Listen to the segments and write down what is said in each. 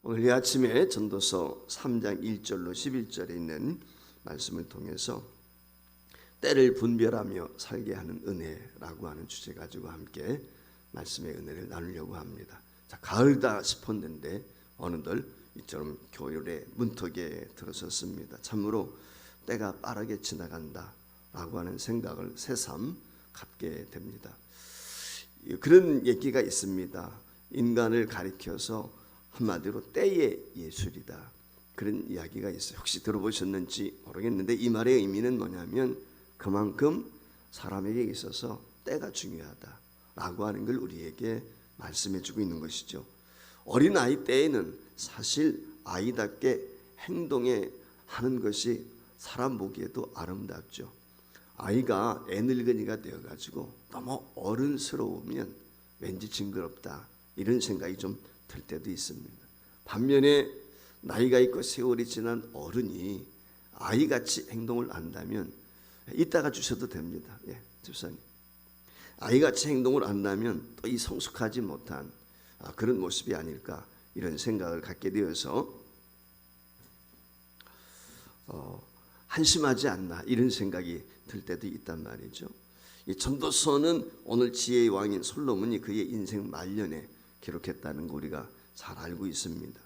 오늘 이 아침에 전도서 3장 1절로 11절에 있는 말씀을 통해서 때를 분별하며 살게 하는 은혜라고 하는 주제 가지고 함께 말씀의 은혜를 나누려고 합니다. 자, 가을다 싶었는데 어느덧 이처럼 겨울의 문턱에 들어섰습니다. 참으로 때가 빠르게 지나간다라고 하는 생각을 새삼 갖게 됩니다. 그런 얘기가 있습니다. 인간을 가리켜서 한마디로 때의 예술이다, 그런 이야기가 있어요. 혹시 들어보셨는지 모르겠는데 이 말의 의미는 뭐냐면 그만큼 사람에게 있어서 때가 중요하다라고 하는 걸 우리에게 말씀해주고 있는 것이죠. 어린아이 때에는 사실 아이답게 행동에 하는 것이 사람 보기에도 아름답죠. 아이가 애늙은이가 되어가지고 너무 어른스러우면 왠지 징그럽다, 이런 생각이 좀 들 때도 있습니다. 반면에 나이가 있고 세월이 지난 어른이 아이같이 행동을 한다면 이따가 주셔도 됩니다. 집사님, 아이같이 행동을 한다면 또 이 성숙하지 못한 그런 모습이 아닐까, 이런 생각을 갖게 되어서 한심하지 않나, 이런 생각이 들 때도 있단 말이죠. 이 전도서는 오늘 지혜의 왕인 솔로몬이 그의 인생 말년에 기록했다는 거 우리가 잘 알고 있습니다.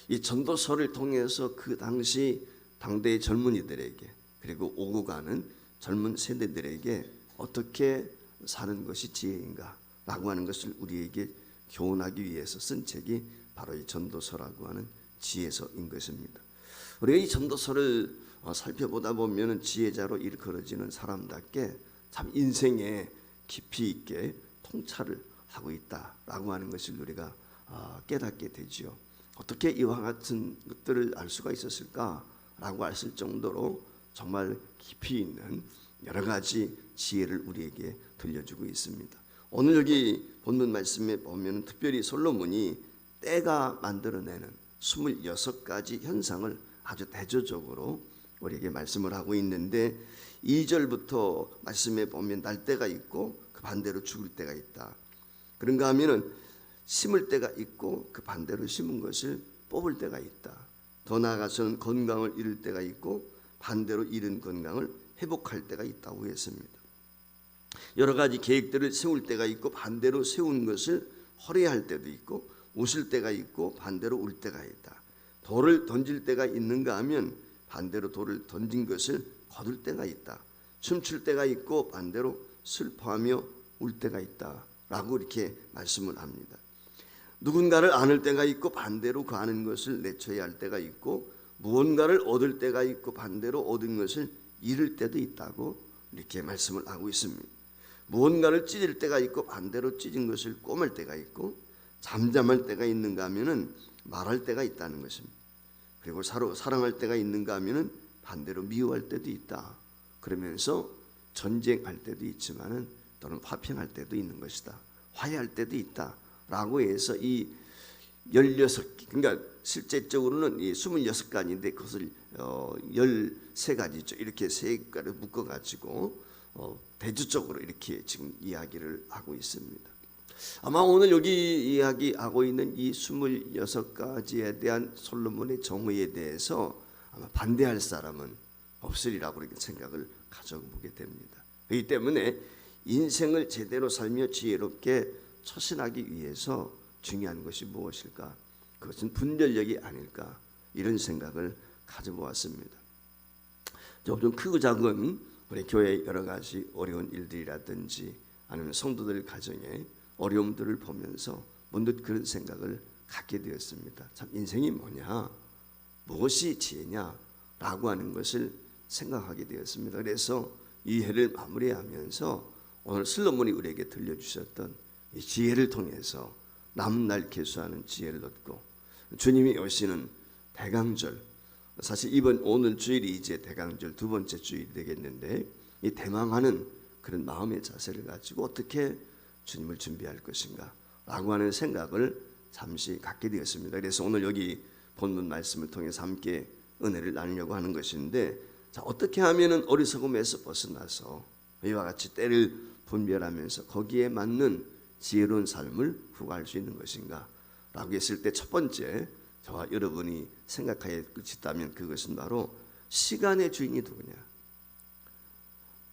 이 전도서를 통해서 그 당시 당대의 젊은이들에게, 그리고 오고 가는 젊은 세대들에게 어떻게 사는 것이 지혜인가 라고 하는 것을 우리에게 교훈하기 위해서 쓴 책이 바로 이 전도서라고 하는 지혜서인 것입니다. 우리가 이 전도서를 살펴보다 보면 지혜자로 일컬어지는 사람답게 참 인생에 깊이 있게 통찰을 하고 있다라고 하는 것을 우리가 깨닫게 되지요. 어떻게 이와 같은 것들을 알 수가 있었을까라고 했을 정도로 정말 깊이 있는 여러 가지 지혜를 우리에게 들려주고 있습니다. 오늘 여기 본문 말씀에 보면 특별히 솔로몬이 때가 만들어내는 26가지 현상을 아주 대조적으로 우리에게 말씀을 하고 있는데 2절부터 말씀에 보면 날 때가 있고 그 반대로 죽을 때가 있다. 그런가 하면은 심을 때가 있고 그 반대로 심은 것을 뽑을 때가 있다. 더 나아가서는 건강을 잃을 때가 있고 반대로 잃은 건강을 회복할 때가 있다고 했습니다. 여러 가지 계획들을 세울 때가 있고 반대로 세운 것을 허례할 때도 있고 웃을 때가 있고 반대로 울 때가 있다. 돌을 던질 때가 있는가 하면 반대로 돌을 던진 것을 거둘 때가 있다. 춤출 때가 있고 반대로 슬퍼하며 울 때가 있다 라고 이렇게 말씀을 합니다. 누군가를 안을 때가 있고 반대로 그 아는 것을 내쳐야 할 때가 있고 무언가를 얻을 때가 있고 반대로 얻은 것을 잃을 때도 있다고 이렇게 말씀을 하고 있습니다. 무언가를 찢을 때가 있고 반대로 찢은 것을 꼬맬 때가 있고 잠잠할 때가 있는가 하면은 말할 때가 있다는 것입니다. 그리고 서로 사랑할 때가 있는가 하면은 반대로 미워할 때도 있다. 그러면서 전쟁할 때도 있지만은 또는 화평할 때도 있는 것이다. 화해할 때도 있다 라고 해서 이 16개, 그러니까 실제적으로는 이 26가지인데 그것을 13가지죠. 이렇게 세 가지를 묶어가지고 대조적으로 이렇게 지금 이야기를 하고 있습니다. 아마 오늘 여기 이야기하고 있는 이 26가지에 대한 솔로몬의 정의에 대해서 아마 반대할 사람은 없으리라고 이렇게 생각을 가져보게 됩니다. 그렇기 때문에 인생을 제대로 살며 지혜롭게 처신하기 위해서 중요한 것이 무엇일까? 그것은 분별력이 아닐까? 이런 생각을 가져보았습니다. 좀 크고 작은 우리 교회의 여러 가지 어려운 일들이라든지 아니면 성도들 가정의 어려움들을 보면서 문득 그런 생각을 갖게 되었습니다. 참 인생이 뭐냐? 무엇이 지혜냐? 라고 하는 것을 생각하게 되었습니다. 그래서 이 해를 마무리하면서 오늘 솔로몬이 우리에게 들려주셨던 이 지혜를 통해서 남은 날 계수하는 지혜를 얻고 주님이 오시는 대강절, 사실 오늘 주일이 이제 대강절 두 번째 주일이 되겠는데 이 대망하는 그런 마음의 자세를 가지고 어떻게 주님을 준비할 것인가 라고 하는 생각을 잠시 갖게 되었습니다. 그래서 오늘 여기 본문 말씀을 통해서 함께 은혜를 나누려고 하는 것인데, 자, 어떻게 하면은 어리석음에서 벗어나서 이와 같이 때를 분별하면서 거기에 맞는 지혜로운 삶을 구가할 수 있는 것인가 라고 했을 때 첫 번째 저와 여러분이 생각하여 있다면 그것은 바로 시간의 주인이 누구냐.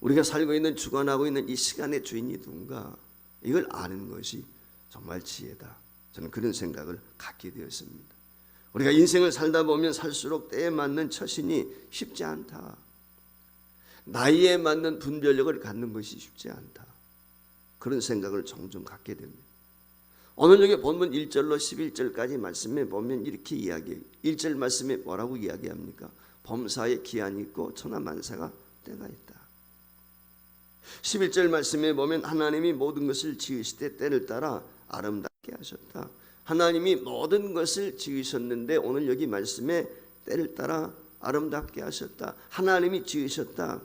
우리가 살고 있는 주관하고 있는 이 시간의 주인이 누군가 이걸 아는 것이 정말 지혜다. 저는 그런 생각을 갖게 되었습니다. 우리가 인생을 살다 보면 살수록 때에 맞는 처신이 쉽지 않다. 나이에 맞는 분별력을 갖는 것이 쉽지 않다. 그런 생각을 종종 갖게 됩니다. 오늘 여기 본문 1절로 11절까지 말씀에 보면 이렇게 이야기해요. 1절 말씀에 뭐라고 이야기합니까? 범사에 기한이 있고 천하만사가 때가 있다. 11절 말씀에 보면 하나님이 모든 것을 지으시되 때를 따라 아름답게 하셨다. 하나님이 모든 것을 지으셨는데 오늘 여기 말씀에 때를 따라 아름답게 하셨다. 하나님이 지으셨다.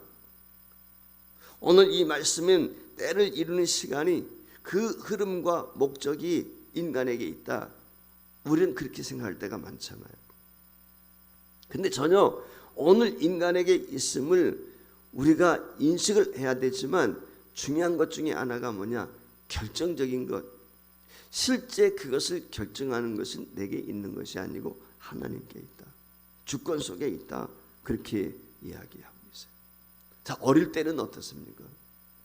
오늘 이 말씀은 때를 이루는 시간이 그 흐름과 목적이 인간에게 있다. 우리는 그렇게 생각할 때가 많잖아요. 근데 전혀 오늘 인간에게 있음을 우리가 인식을 해야 되지만 중요한 것 중에 하나가 뭐냐? 결정적인 것. 실제 그것을 결정하는 것은 내게 있는 것이 아니고 하나님께 있다. 주권 속에 있다. 그렇게 이야기하고 있어요. 자, 어릴 때는 어떻습니까?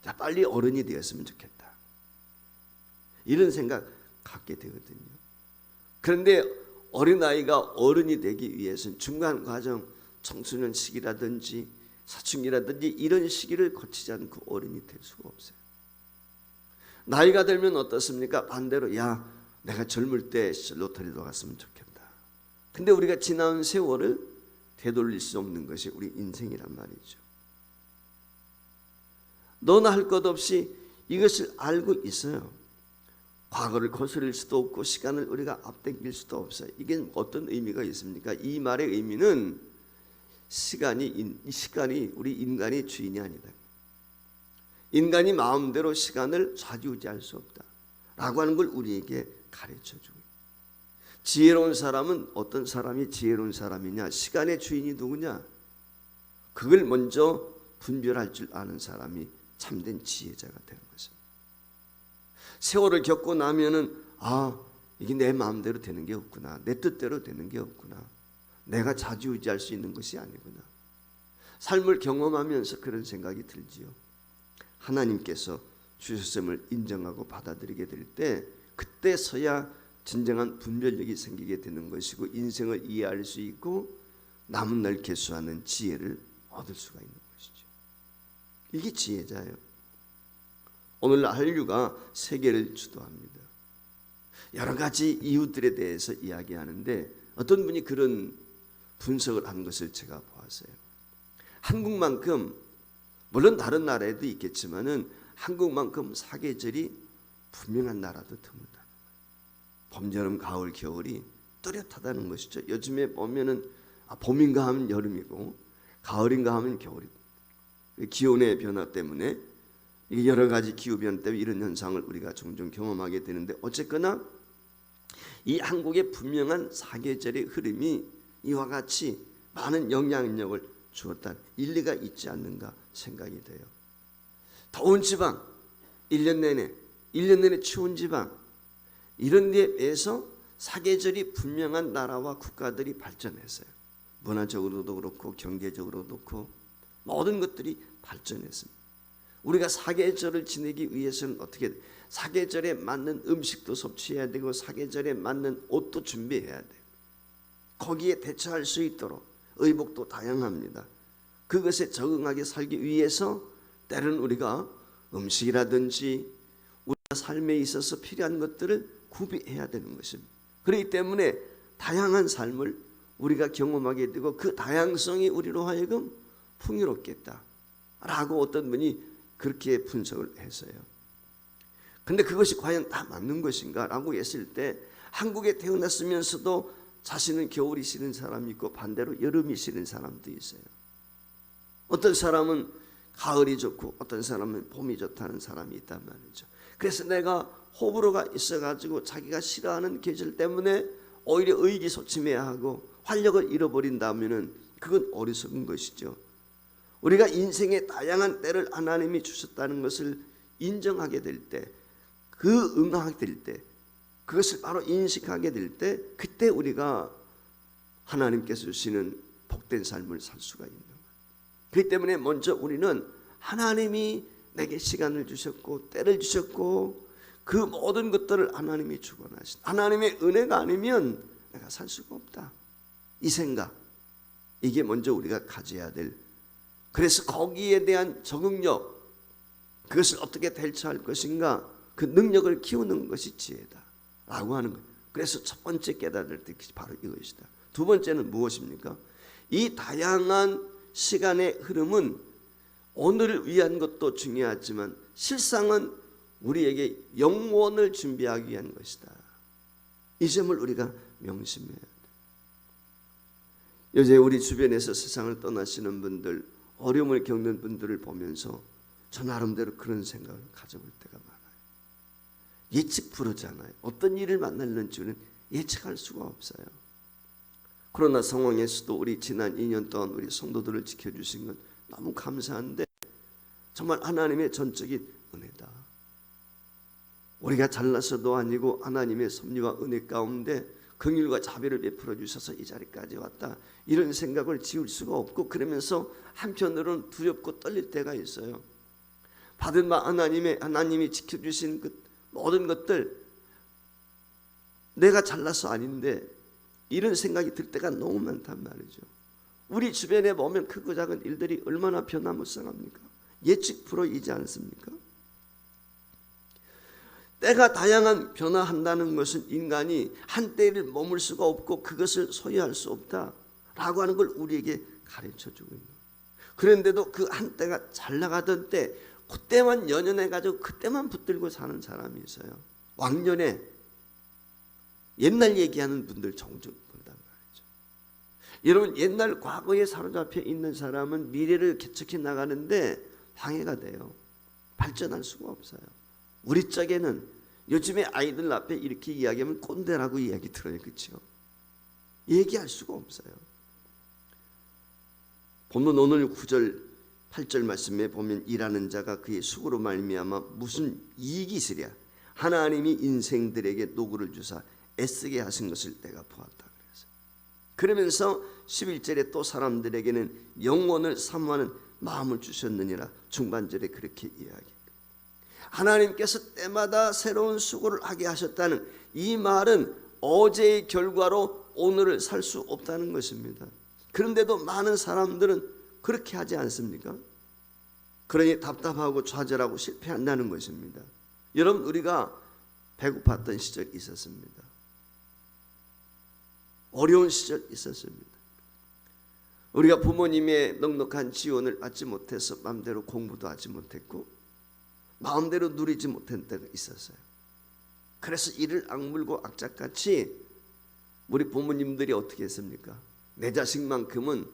자, 빨리 어른이 되었으면 좋겠다. 이런 생각 갖게 되거든요. 그런데 어린아이가 어른이 되기 위해서는 중간 과정, 청소년 시기라든지 사춘기라든지 이런 시기를 거치지 않고 어른이 될 수가 없어요. 나이가 들면 어떻습니까? 반대로 야, 내가 젊을 때 로터리도 갔으면 좋겠다. 근데 우리가 지나온 세월을 되돌릴 수 없는 것이 우리 인생이란 말이죠. 너나 할 것 없이 이것을 알고 있어요. 과거를 거스릴 수도 없고 시간을 우리가 앞당길 수도 없어요. 이게 어떤 의미가 있습니까? 이 말의 의미는 시간이 우리 인간의 주인이 아니다. 인간이 마음대로 시간을 좌지우지할 수 없다 라고 하는 걸 우리에게 가르쳐주고, 지혜로운 사람은 어떤 사람이 지혜로운 사람이냐, 시간의 주인이 누구냐, 그걸 먼저 분별할 줄 아는 사람이 참된 지혜자가 되는 것입니다. 세월을 겪고 나면은 이게 내 마음대로 되는 게 없구나, 내 뜻대로 되는 게 없구나, 내가 좌지우지할 수 있는 것이 아니구나. 삶을 경험하면서 그런 생각이 들지요. 하나님께서 주셨음을 인정하고 받아들이게 될 때 그때서야 진정한 분별력이 생기게 되는 것이고 인생을 이해할 수 있고 남은 날 개수하는 지혜를 얻을 수가 있는 것이죠. 이게 지혜자예요. 오늘날 한류가 세계를 주도합니다. 여러 가지 이유들에 대해서 이야기하는데 어떤 분이 그런 분석을 한 것을 제가 보았어요. 한국만큼, 물론 다른 나라에도 있겠지만은 한국만큼 사계절이 분명한 나라도 드물다. 봄, 여름, 가을, 겨울이 뚜렷하다는 것이죠. 요즘에 보면은 봄인가 하면 여름이고 가을인가 하면 겨울이고, 기온의 변화 때문에 여러 가지 기후 변화 때문에 이런 현상을 우리가 종종 경험하게 되는데, 어쨌거나 이 한국의 분명한 사계절의 흐름이 이와 같이 많은 영향력을 주었다, 일리가 있지 않는가 생각이 돼요. 더운 지방, 1년 내내 추운 지방, 이런 데에 비해서 사계절이 분명한 나라와 국가들이 발전했어요. 문화적으로도 그렇고 경제적으로도 그렇고 모든 것들이 발전했습니다. 우리가 사계절을 지내기 위해서는 어떻게 돼요? 사계절에 맞는 음식도 섭취해야 되고 사계절에 맞는 옷도 준비해야 돼요. 거기에 대처할 수 있도록 의복도 다양합니다. 그것에 적응하게 살기 위해서 때로는 우리가 음식이라든지 우리가 삶에 있어서 필요한 것들을 구비해야 되는 것입니다. 그렇기 때문에 다양한 삶을 우리가 경험하게 되고 그 다양성이 우리로 하여금 풍요롭겠다라고 어떤 분이 그렇게 분석을 했어요. 근데 그것이 과연 다 맞는 것인가 라고 했을 때, 한국에 태어났으면서도 자신은 겨울이 싫은 사람이 있고 반대로 여름이 싫은 사람도 있어요. 어떤 사람은 가을이 좋고 어떤 사람은 봄이 좋다는 사람이 있단 말이죠. 그래서 내가 호불호가 있어가지고 자기가 싫어하는 계절 때문에 오히려 의기소침해야 하고 활력을 잃어버린다면은 그건 어리석은 것이죠. 우리가 인생의 다양한 때를 하나님이 주셨다는 것을 인정하게 될 때, 그 응하게 될 때, 그것을 바로 인식하게 될 때, 그때 우리가 하나님께서 주시는 복된 삶을 살 수가 있는 거예요. 그렇기 때문에 먼저 우리는 하나님이 내게 시간을 주셨고 때를 주셨고 그 모든 것들을 하나님이 주관하신 하나님의 은혜가 아니면 내가 살 수가 없다. 이 생각, 이게 먼저 우리가 가져야 될, 그래서 거기에 대한 적응력, 그것을 어떻게 대처할 것인가, 그 능력을 키우는 것이 지혜다 라고 하는 거예요. 그래서 첫 번째 깨달을 때 바로 이것이다. 두 번째는 무엇입니까? 이 다양한 시간의 흐름은 오늘을 위한 것도 중요하지만 실상은 우리에게 영원을 준비하기 위한 것이다. 이 점을 우리가 명심해야 돼. 요새 우리 주변에서 세상을 떠나시는 분들, 어려움을 겪는 분들을 보면서 저 나름대로 그런 생각을 가져볼 때가 많아요. 예측 불허잖아요. 어떤 일을 만날는지는 예측할 수가 없어요. 코로나 상황에서도 우리 지난 2년 동안 우리 성도들을 지켜주신 건 너무 감사한데 정말 하나님의 전적인 은혜다. 우리가 잘나서도 아니고 하나님의 섭리와 은혜 가운데 긍휼과 자비를 베풀어 주셔서 이 자리까지 왔다. 이런 생각을 지울 수가 없고, 그러면서 한편으로는 두렵고 떨릴 때가 있어요. 받은 바 하나님이 지켜주신 그 모든 것들, 내가 잘나서 아닌데 이런 생각이 들 때가 너무 많단 말이죠. 우리 주변에 보면 크고 작은 일들이 얼마나 변화무쌍합니까? 예측 불허이지 않습니까? 때가 다양한 변화한다는 것은 인간이 한때를 머물 수가 없고 그것을 소유할 수 없다라고 하는 걸 우리에게 가르쳐주고 있는 거예요. 그런데도 그 한때가 잘 나가던 때 그때만 연연해가지고 그때만 붙들고 사는 사람이 있어요. 왕년에 옛날 얘기하는 분들 종종 본단 말이죠. 여러분, 옛날 과거에 사로잡혀 있는 사람은 미래를 개척해 나가는데 방해가 돼요. 발전할 수가 없어요. 우리 쪽에는 요즘에 아이들 앞에 이렇게 이야기하면 꼰대라고 이야기 들어요. 그렇죠? 얘기할 수가 없어요. 본문 오늘 9절 8절 말씀에 보면 일하는 자가 그의 수고로 말미암아 무슨 이익이 있으랴. 하나님이 인생들에게 노고를 주사 애쓰게 하신 것을 내가 보았다. 그러면서 11절에 또 사람들에게는 영원을 사모하는 마음을 주셨느니라. 중반절에 그렇게 이야기해요. 하나님께서 때마다 새로운 수고를 하게 하셨다는 이 말은 어제의 결과로 오늘을 살 수 없다는 것입니다. 그런데도 많은 사람들은 그렇게 하지 않습니까? 그러니 답답하고 좌절하고 실패한다는 것입니다. 여러분, 우리가 배고팠던 시절이 있었습니다. 어려운 시절 있었습니다. 우리가 부모님의 넉넉한 지원을 받지 못해서 마음대로 공부도 하지 못했고 마음대로 누리지 못한 때가 있었어요. 그래서 이를 악물고 악착같이 우리 부모님들이 어떻게 했습니까? 내 자식만큼은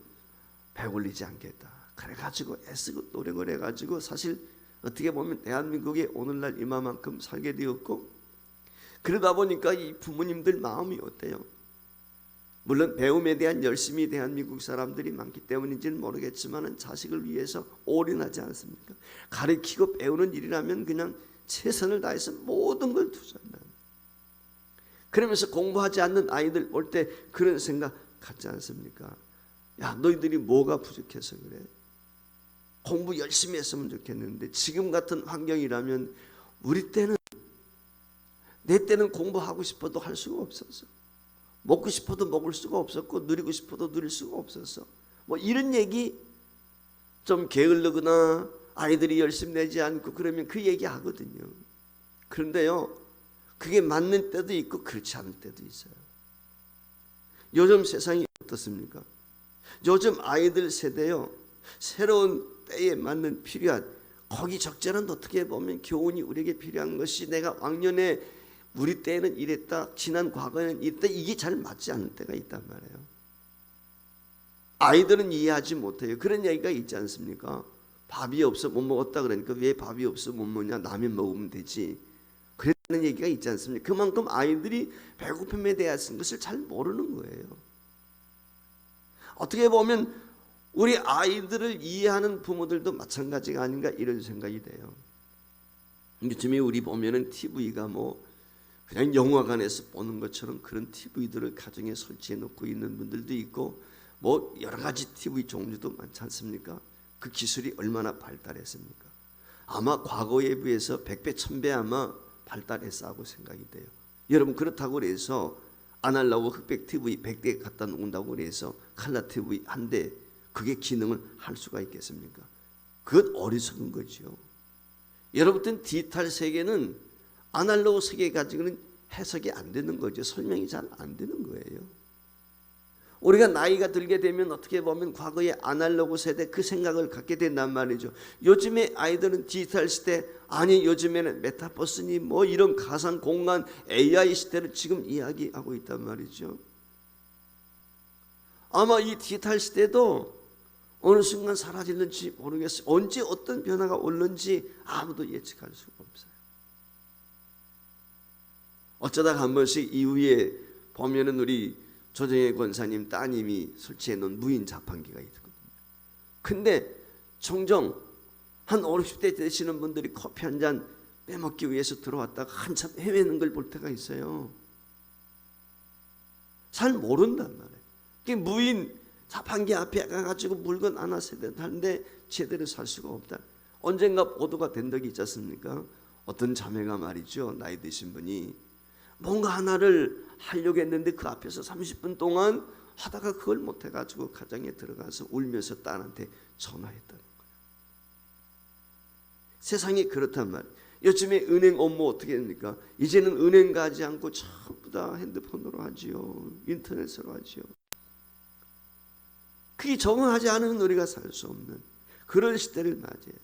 배올리지 않겠다. 그래가지고 애쓰고 노력을 해가지고 사실 어떻게 보면 대한민국에 오늘날 이만큼 살게 되었고, 그러다 보니까 이 부모님들 마음이 어때요? 물론 배움에 대한 열심이 대한민국 사람들이 많기 때문인지는 모르겠지만 자식을 위해서 올인하지 않습니까? 가르치고 배우는 일이라면 그냥 최선을 다해서 모든 걸 투자한다. 그러면서 공부하지 않는 아이들 올 때 그런 생각 갖지 않습니까? 야, 너희들이 뭐가 부족해서 그래? 공부 열심히 했으면 좋겠는데 지금 같은 환경이라면 우리 때는, 내 때는 공부하고 싶어도 할 수가 없었어. 먹고 싶어도 먹을 수가 없었고 누리고 싶어도 누릴 수가 없었어. 뭐 이런 얘기 좀 게을르거나 아이들이 열심히 내지 않고 그러면 그 얘기 하거든요. 그런데요, 그게 맞는 때도 있고 그렇지 않은 때도 있어요. 요즘 세상이 어떻습니까? 요즘 아이들 세대요, 새로운 때에 맞는 필요한, 거기 적절한 어떻게 보면 교훈이 우리에게 필요한 것이, 내가 왕년에 우리 때는 이랬다, 지난 과거에는 이랬다, 이게 잘 맞지 않는 때가 있단 말이에요. 아이들은 이해하지 못해요. 그런 얘기가 있지 않습니까? 밥이 없어 못 먹었다 그러니까 왜 밥이 없어 못 먹냐, 라면 먹으면 되지, 그런 얘기가 있지 않습니까? 그만큼 아이들이 배고픔에 대한 것을 잘 모르는 거예요. 어떻게 보면 우리 아이들을 이해하는 부모들도 마찬가지가 아닌가 이런 생각이 돼요. 요즘에 우리 보면은 TV가 뭐 그냥 영화관에서 보는 것처럼 그런 TV들을 가정에 설치해 놓고 있는 분들도 있고, 뭐 여러 가지 TV 종류도 많지 않습니까? 그 기술이 얼마나 발달했습니까? 아마 과거에 비해서 100배, 1000배 아마 발달했다고 생각이 돼요. 여러분, 그렇다고 해서 아날로그 흑백 TV 100대 갖다 놓는다고 해서 칼라 TV 한 대 그게 기능을 할 수가 있겠습니까? 그건 어리석은 거죠. 여러분들 디지털 세계는 아날로그 세계 가지고는 해석이 안 되는 거죠. 설명이 잘 안 되는 거예요. 우리가 나이가 들게 되면 어떻게 보면 과거의 아날로그 세대 그 생각을 갖게 된단 말이죠. 요즘의 아이들은 디지털 시대, 아니 요즘에는 메타버스니 뭐 이런 가상 공간 AI 시대를 지금 이야기하고 있단 말이죠. 아마 이 디지털 시대도 어느 순간 사라질는지 모르겠어요. 언제 어떤 변화가 올는지 아무도 예측할 수가 없어요. 어쩌다가 한 번씩 이후에 보면은 우리 조정혜 권사님 따님이 설치해 놓은 무인 자판기가 있거든요. 근데 종종 한 50, 60대 되시는 분들이 커피 한 잔 빼먹기 위해서 들어왔다가 한참 헤매는 걸 볼 때가 있어요. 잘 모른단 말이에요. 무인 자판기 앞에 가가지고 물건 하나 세대하는데 제대로 살 수가 없다. 언젠가 보도가 된 적이 있지 않습니까? 어떤 자매가 말이죠, 나이 드신 분이 뭔가 하나를 하려고 했는데 그 앞에서 30분 동안 하다가 그걸 못해가지고 가정에 들어가서 울면서 딸한테 전화했다는 거예요. 세상이 그렇단 말이에요. 요즘에 은행 업무 어떻게 합니까? 이제는 은행 가지 않고 전부 다 핸드폰으로 하지요. 인터넷으로 하지요. 그게 적응하지 않으면 우리가 살 수 없는 그런 시대를 맞이해요.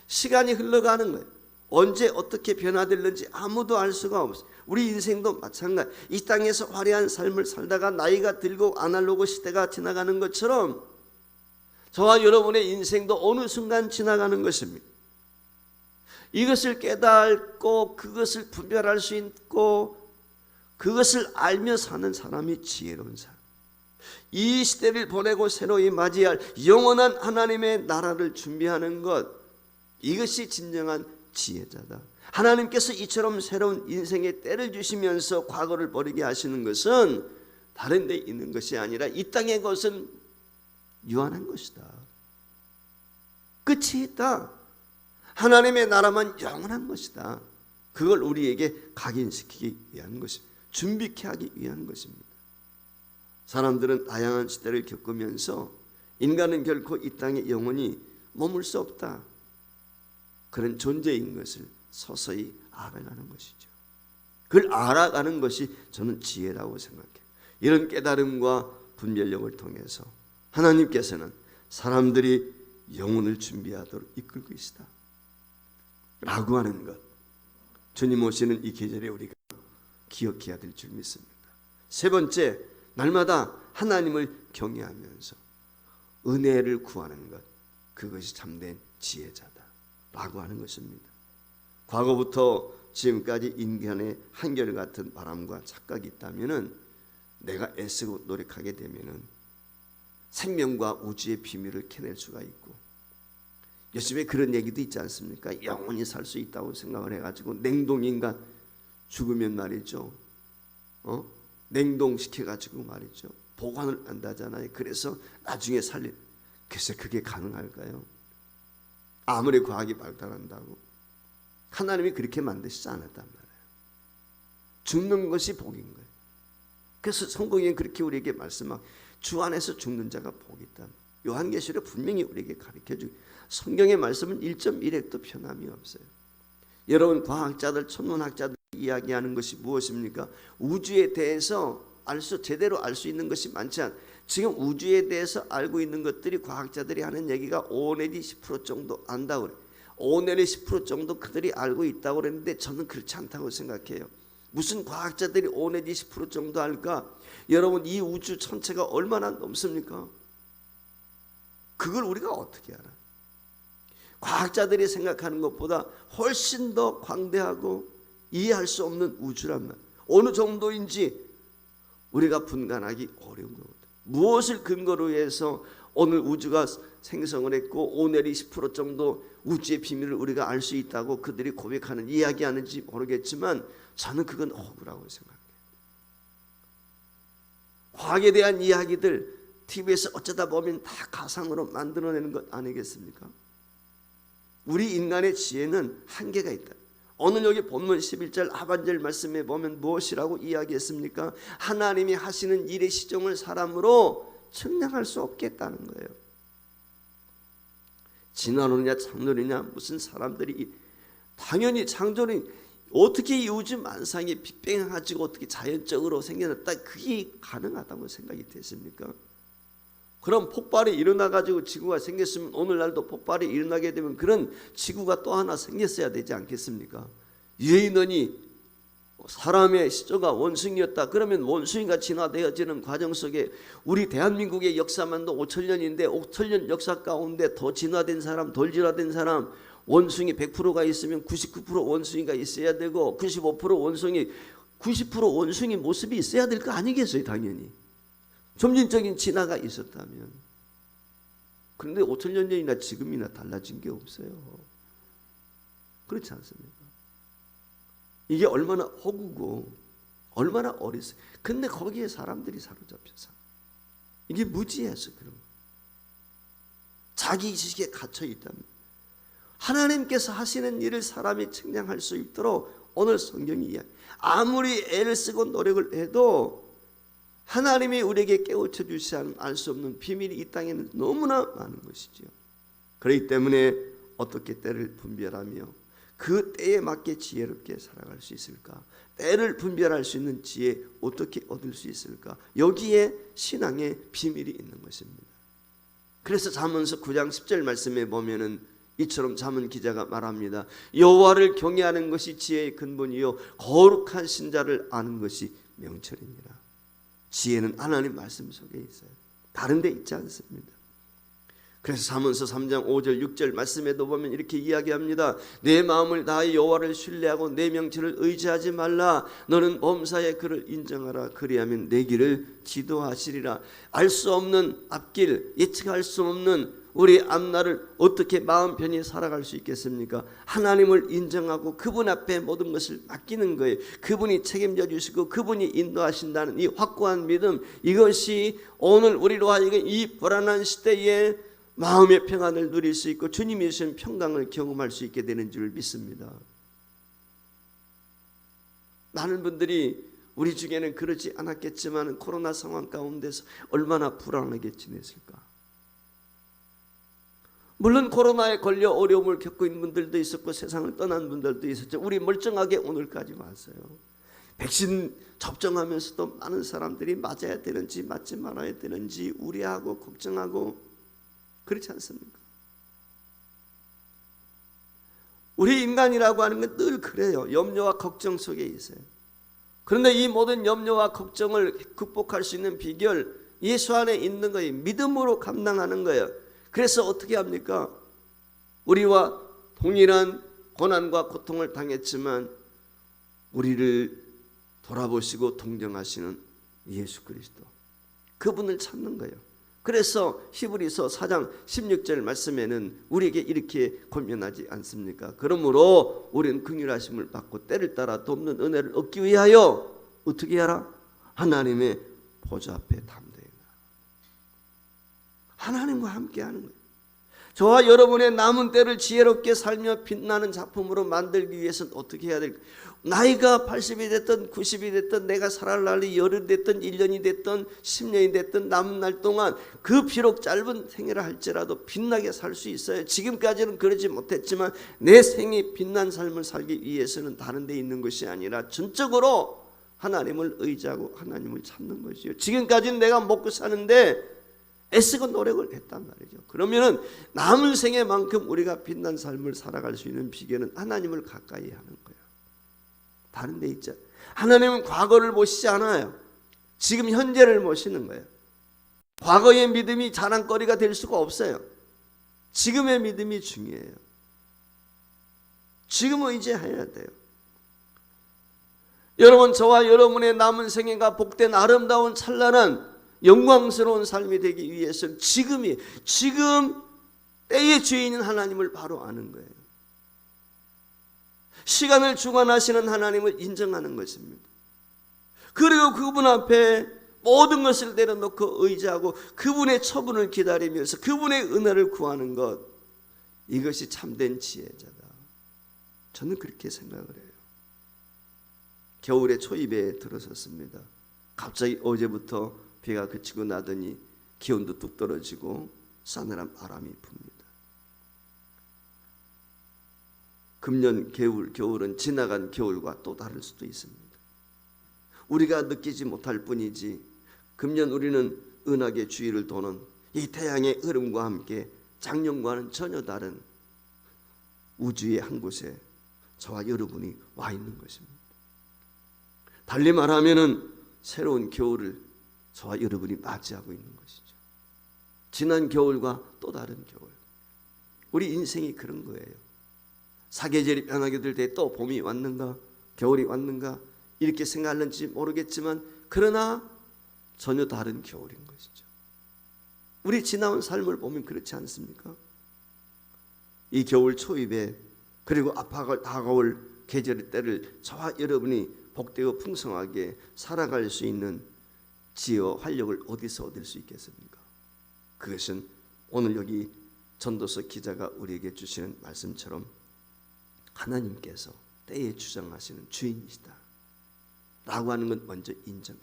시간이 흘러가는 거예요. 언제 어떻게 변화될는지 아무도 알 수가 없어요. 우리 인생도 마찬가지. 이 땅에서 화려한 삶을 살다가 나이가 들고 아날로그 시대가 지나가는 것처럼 저와 여러분의 인생도 어느 순간 지나가는 것입니다. 이것을 깨닫고 그것을 분별할 수 있고 그것을 알며 사는 사람이 지혜로운 사람. 이 시대를 보내고 새로이 맞이할 영원한 하나님의 나라를 준비하는 것, 이것이 진정한 지혜자다. 하나님께서 이처럼 새로운 인생의 때를 주시면서 과거를 버리게 하시는 것은 다른 데 있는 것이 아니라 이 땅의 것은 유한한 것이다. 끝이 있다. 하나님의 나라만 영원한 것이다. 그걸 우리에게 각인시키기 위한 것입니다. 준비케 하기 위한 것입니다. 사람들은 다양한 시대를 겪으면서 인간은 결코 이 땅에 영원히 머물 수 없다. 그런 존재인 것을 서서히 알아가는 것이죠. 그걸 알아가는 것이 저는 지혜라고 생각해요. 이런 깨달음과 분별력을 통해서 하나님께서는 사람들이 영혼을 준비하도록 이끌고 계시다 라고 하는 것, 주님 오시는 이 계절에 우리가 기억해야 될 줄 믿습니다. 세 번째, 날마다 하나님을 경외하면서 은혜를 구하는 것, 그것이 참된 지혜자다 라고 하는 것입니다. 과거부터 지금까지 인간의 한결같은 바람과 착각이 있다면 내가 애쓰고 노력하게 되면 생명과 우주의 비밀을 캐낼 수가 있고, 요즘에 그런 얘기도 있지 않습니까? 영원히 살 수 있다고 생각을 해가지고 냉동인간 죽으면 말이죠, 냉동시켜가지고 말이죠, 보관을 한다잖아요. 그래서 나중에 살릴, 글쎄 그게 가능할까요? 아무리 과학이 발달한다고 하나님이 그렇게 만드시지 않았단 말이에요. 죽는 것이 복인 거예요. 그래서 성경에 그렇게 우리에게 말씀하고 주 안에서 죽는 자가 복이 있다. 요한계시록 분명히 우리에게 가르쳐주고 성경의 말씀은 1.1핵도 변함이 없어요. 여러분, 과학자들, 천문학자들 이야기하는 것이 무엇입니까? 우주에 대해서 제대로 알 수 있는 것이 많지 않아요. 지금 우주에 대해서 알고 있는 것들이 과학자들이 하는 얘기가 5 내지 10% 정도 안다고 그래요. 5 내지 10% 정도 그들이 알고 있다고 그랬는데 저는 그렇지 않다고 생각해요. 무슨 과학자들이 5 내지 10% 정도 알까? 여러분, 이 우주 전체가 얼마나 넘습니까? 그걸 우리가 어떻게 알아? 과학자들이 생각하는 것보다 훨씬 더 광대하고 이해할 수 없는 우주란 말. 어느 정도인지 우리가 분간하기 어려운 거거든. 무엇을 근거로 해서 오늘 우주가 생성을 했고 오늘이 10% 정도 우주의 비밀을 우리가 알 수 있다고 그들이 고백하는, 이야기하는지 모르겠지만 저는 그건 억울하고 생각해요. 과학에 대한 이야기들 TV에서 어쩌다 보면 다 가상으로 만들어내는 것 아니겠습니까? 우리 인간의 지혜는 한계가 있다. 오늘 여기 본문 11절 하반절 말씀에 보면 무엇이라고 이야기했습니까? 하나님이 하시는 일의 시종을 사람으로 측량할 수 없겠다는 거예요. 진화론이냐 창론이냐 무슨 사람들이, 당연히 창조는 어떻게 이 우주 만상이 빅뱅 가지고 어떻게 자연적으로 생겨났다, 그게 가능하다고 생각이 되십니까? 그럼 폭발이 일어나 가지고 지구가 생겼으면 오늘날도 폭발이 일어나게 되면 그런 지구가 또 하나 생겼어야 되지 않겠습니까? 유해인원이 사람의 시조가 원숭이였다. 그러면 원숭이가 진화되어지는 과정 속에 우리 대한민국의 역사만도 5천년인데 5천년 역사 가운데 더 진화된 사람, 덜 진화된 사람, 원숭이 100%가 있으면 99% 원숭이가 있어야 되고 95% 원숭이, 90% 원숭이 모습이 있어야 될 거 아니겠어요? 당연히 점진적인 진화가 있었다면. 그런데 5천년 전이나 지금이나 달라진 게 없어요. 그렇지 않습니까? 이게 얼마나 허구고 얼마나 어리석어. 근데 거기에 사람들이 사로잡혀서 이게 무지해서 그런 거예요. 자기 지식에 갇혀 있다면 하나님께서 하시는 일을 사람이 측량할 수 있도록 오늘 성경이 이야기, 아무리 애를 쓰고 노력을 해도 하나님이 우리에게 깨우쳐 주시지 않으면 알 수 없는 비밀이 이 땅에는 너무나 많은 것이지요. 그렇기 때문에 어떻게 때를 분별하며 그 때에 맞게 지혜롭게 살아갈 수 있을까? 때를 분별할 수 있는 지혜 어떻게 얻을 수 있을까? 여기에 신앙의 비밀이 있는 것입니다. 그래서 잠언서 9장 10절 말씀에 보면은 이처럼 잠언 기자가 말합니다. 여호와를 경외하는 것이 지혜의 근본이요 거룩한 신자를 아는 것이 명철입니다. 지혜는 하나님 말씀 속에 있어요. 다른 데 있지 않습니다. 그래서 잠언서 3장 5절 6절 말씀에도 보면 이렇게 이야기합니다. 내 마음을 다하여 여호와를 신뢰하고 내 명철을 의지하지 말라. 너는 범사에 그를 인정하라. 그리하면 내 길을 지도하시리라. 알 수 없는 앞길, 예측할 수 없는 우리 앞날을 어떻게 마음 편히 살아갈 수 있겠습니까? 하나님을 인정하고 그분 앞에 모든 것을 맡기는 거예요. 그분이 책임져 주시고 그분이 인도하신다는 이 확고한 믿음, 이것이 오늘 우리로 하여금 이 불안한 시대에 마음의 평안을 누릴 수 있고 주님이 주신 평강을 경험할 수 있게 되는 줄 믿습니다. 많은 분들이 우리 중에는 그러지 않았겠지만 코로나 상황 가운데서 얼마나 불안하게 지냈을까? 물론 코로나에 걸려 어려움을 겪고 있는 분들도 있었고 세상을 떠난 분들도 있었죠. 우리 멀쩡하게 오늘까지 왔어요. 백신 접종하면서도 많은 사람들이 맞아야 되는지 맞지 말아야 되는지 우려하고 걱정하고 그렇지 않습니까? 우리 인간이라고 하는 건 늘 그래요. 염려와 걱정 속에 있어요. 그런데 이 모든 염려와 걱정을 극복할 수 있는 비결, 예수 안에 있는 거예요. 믿음으로 감당하는 거예요. 그래서 어떻게 합니까? 우리와 동일한 고난과 고통을 당했지만 우리를 돌아보시고 동정하시는 예수 그리스도, 그분을 찾는 거예요. 그래서 히브리서 4장 16절 말씀에는 우리에게 이렇게 권면하지 않습니까? 그러므로 우리는 긍휼하심을 받고 때를 따라 돕는 은혜를 얻기 위하여 어떻게 하라? 하나님의 보좌 앞에 담대하라. 하나님과 함께 하는 거예요. 저와 여러분의 남은 때를 지혜롭게 살며 빛나는 작품으로 만들기 위해서는 어떻게 해야 될까? 나이가 80이 됐든 90이 됐든 내가 살아갈 날이 열흘 됐든 1년이 됐든 10년이 됐든 남은 날 동안 그 비록 짧은 생애를 할지라도 빛나게 살 수 있어요. 지금까지는 그러지 못했지만 내 생이 빛난 삶을 살기 위해서는 다른 데 있는 것이 아니라 전적으로 하나님을 의지하고 하나님을 찾는 것이요. 지금까지는 내가 먹고 사는데 애쓰고 노력을 했단 말이죠. 그러면은 남은 생애만큼 우리가 빛난 삶을 살아갈 수 있는 비결은 하나님을 가까이 하는 거예요. 다른 데 있죠. 하나님은 과거를 보시지 않아요. 지금 현재를 보시는 거예요. 과거의 믿음이 자랑거리가 될 수가 없어요. 지금의 믿음이 중요해요. 지금 의지해야 돼요. 여러분, 저와 여러분의 남은 생애가 복된 아름다운 찬란한 영광스러운 삶이 되기 위해서는 지금 때의 주인인 하나님을 바로 아는 거예요. 시간을 주관하시는 하나님을 인정하는 것입니다. 그리고 그분 앞에 모든 것을 내려놓고 의지하고 그분의 처분을 기다리면서 그분의 은혜를 구하는 것, 이것이 참된 지혜자다. 저는 그렇게 생각을 해요. 겨울의 초입에 들어섰습니다. 갑자기 어제부터 비가 그치고 나더니 기온도 뚝 떨어지고 싸늘한 바람이 붑니다. 금년 겨울은 지나간 겨울과 또 다를 수도 있습니다. 우리가 느끼지 못할 뿐이지 금년 우리는 은하계 주위를 도는 이 태양의 흐름과 함께 작년과는 전혀 다른 우주의 한 곳에 저와 여러분이 와 있는 것입니다. 달리 말하면은 새로운 겨울을 저와 여러분이 맞이하고 있는 것이죠. 지난 겨울과 또 다른 겨울. 우리 인생이 그런 거예요. 사계절이 변하게 될 때 또 봄이 왔는가 겨울이 왔는가 이렇게 생각하는지 모르겠지만 그러나 전혀 다른 겨울인 것이죠. 우리 지나온 삶을 보면 그렇지 않습니까? 이 겨울 초입에 그리고 다가올 계절의 때를 저와 여러분이 복되고 풍성하게 살아갈 수 있는 지혜와 활력을 어디서 얻을 수 있겠습니까? 그것은 오늘 여기 전도서 기자가 우리에게 주시는 말씀처럼 하나님께서 때에 주장하시는 주인이시다 라고 하는 건 먼저 인정하는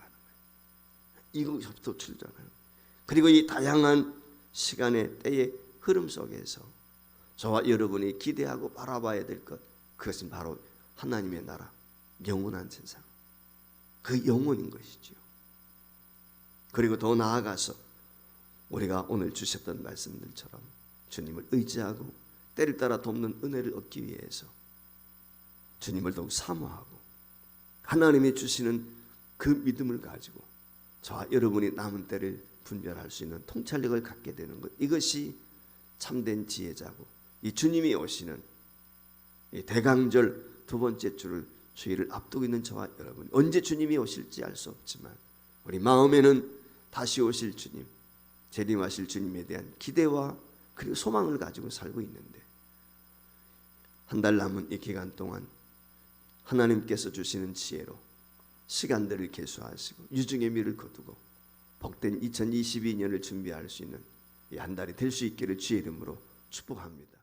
거예요. 이것부터 출전하는 거예요. 그리고 이 다양한 시간의 때의 흐름 속에서 저와 여러분이 기대하고 바라봐야 될 것, 그것은 바로 하나님의 나라, 영원한 세상, 그 영원인 것이지요. 그리고 더 나아가서 우리가 오늘 주셨던 말씀들처럼 주님을 의지하고 때를 따라 돕는 은혜를 얻기 위해서 주님을 더욱 사모하고 하나님이 주시는 그 믿음을 가지고 저와 여러분이 남은 때를 분별할 수 있는 통찰력을 갖게 되는 것, 이것이 참된 지혜자고 이 주님이 오시는 이 대강절 두 번째 주일을 앞두고 있는 저와 여러분, 언제 주님이 오실지 알 수 없지만 우리 마음에는 다시 오실 주님, 재림하실 주님에 대한 기대와 그리고 소망을 가지고 살고 있는데, 한 달 남은 이 기간 동안 하나님께서 주시는 지혜로 시간들을 계수하시고 유중의 미를 거두고 복된 2022년을 준비할 수 있는 이 한 달이 될 수 있기를 주의 이름으로 축복합니다.